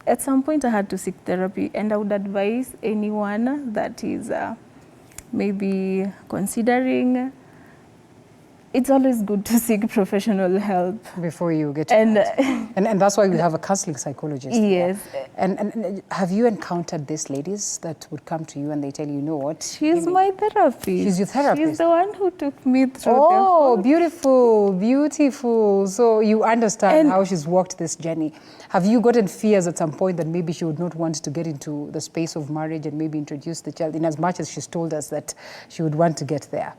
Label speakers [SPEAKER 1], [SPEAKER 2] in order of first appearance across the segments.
[SPEAKER 1] at some point I had to seek therapy, and I would advise anyone that is maybe considering, it's always good to seek professional help
[SPEAKER 2] before you get to that. And that's why we have a counseling psychologist.
[SPEAKER 1] Yes.
[SPEAKER 2] And have you encountered these ladies that would come to you and they tell you, know what?
[SPEAKER 1] She's my therapist.
[SPEAKER 2] She's your therapist.
[SPEAKER 1] She's the one who took me through
[SPEAKER 2] Oh, beautiful, beautiful. So you understand how she's walked this journey. Have you gotten fears at some point that maybe she would not want to get into the space of marriage and maybe introduce the child, in as much as she's told us that she would want to get there?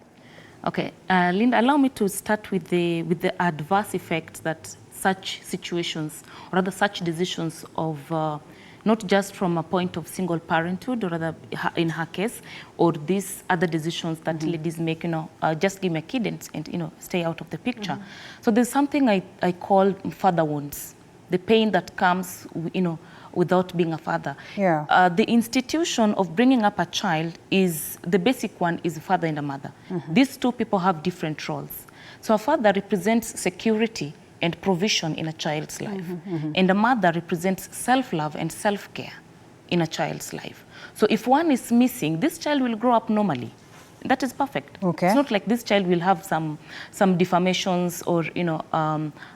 [SPEAKER 3] Okay, Linda, allow me to start with the adverse effects that such situations, or rather such decisions of, not just from a point of single parenthood, or rather in her case, or these other decisions that ladies make, just give me a kid and stay out of the picture. So there's something I call father wounds, the pain that comes, without being a father.
[SPEAKER 2] Yeah.
[SPEAKER 3] The institution of bringing up a child is, the basic one is a father and a mother. These two people have different roles. So a father represents security and provision in a child's life. And a mother represents self-love and self-care in a child's life. So if one is missing, this child will grow up normally. That is perfect.
[SPEAKER 2] Okay.
[SPEAKER 3] It's not like this child will have some deformations or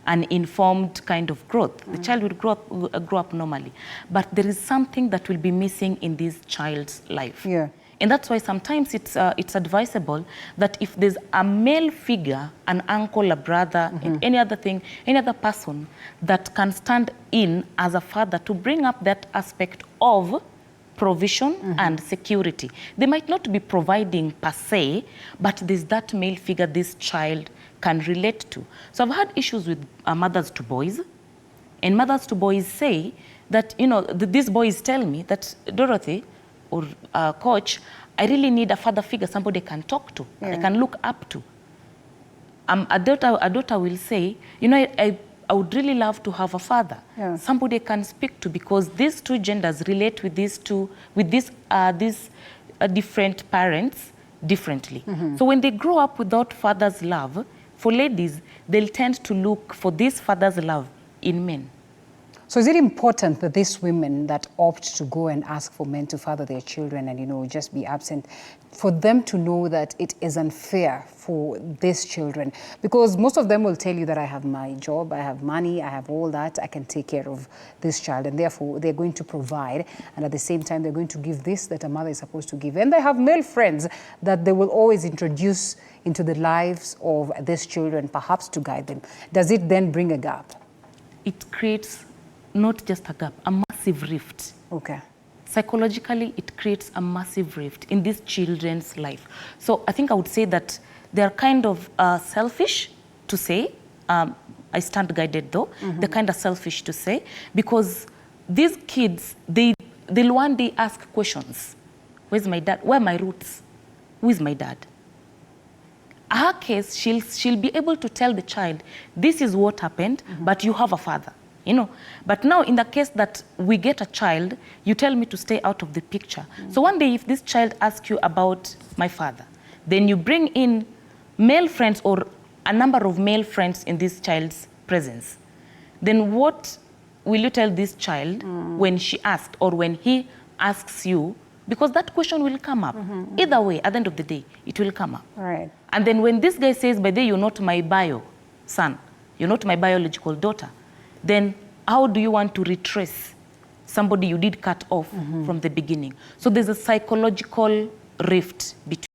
[SPEAKER 3] an informed kind of growth. The child will grow up normally, but there is something that will be missing in this child's life.
[SPEAKER 2] Yeah.
[SPEAKER 3] And that's why sometimes it's advisable that if there's a male figure, an uncle, a brother, and any other thing, any other person that can stand in as a father to bring up that aspect of provision and security. They might not be providing per se, but there's that male figure this child can relate to. So I've had issues with mothers to boys, and mothers to boys say that, these boys tell me that, Dorothy, or coach, I really need a father figure, somebody I can talk to, I can look up to. A daughter will say, I would really love to have a father, somebody I can speak to, because these two genders relate with these different parents differently. So when they grow up without father's love, for ladies, they'll tend to look for this father's love in men.
[SPEAKER 2] So is it important that these women that opt to go and ask for men to father their children and, just be absent, for them to know that it is unfair for these children? Because most of them will tell you that I have my job, I have money, I have all that, I can take care of this child, and therefore they're going to provide, and at the same time they're going to give this that a mother is supposed to give. And they have male friends that they will always introduce into the lives of these children, perhaps to guide them. Does it then bring a gap?
[SPEAKER 3] It creates not just a gap, a massive rift.
[SPEAKER 2] Okay.
[SPEAKER 3] Psychologically, it creates a massive rift in these children's life. So I think I would say that they're kind of selfish to say. I stand guided though. They're kind of selfish to say, because these kids, they'll one day ask questions. Where's my dad? Where are my roots? Who is my dad? Her case, she'll be able to tell the child, this is what happened, but you have a father. But now in the case that we get a child, you tell me to stay out of the picture. So one day if this child asks you about my father, then you bring in male friends or a number of male friends in this child's presence. Then what will you tell this child when she asked or when he asks you? Because that question will come up. Either way, at the end of the day, it will come up.
[SPEAKER 2] Right.
[SPEAKER 3] And then when this guy says, by the way, you're not my bio son, you're not my biological daughter, then how do you want to retrace somebody you did cut off from the beginning? So there's a psychological rift between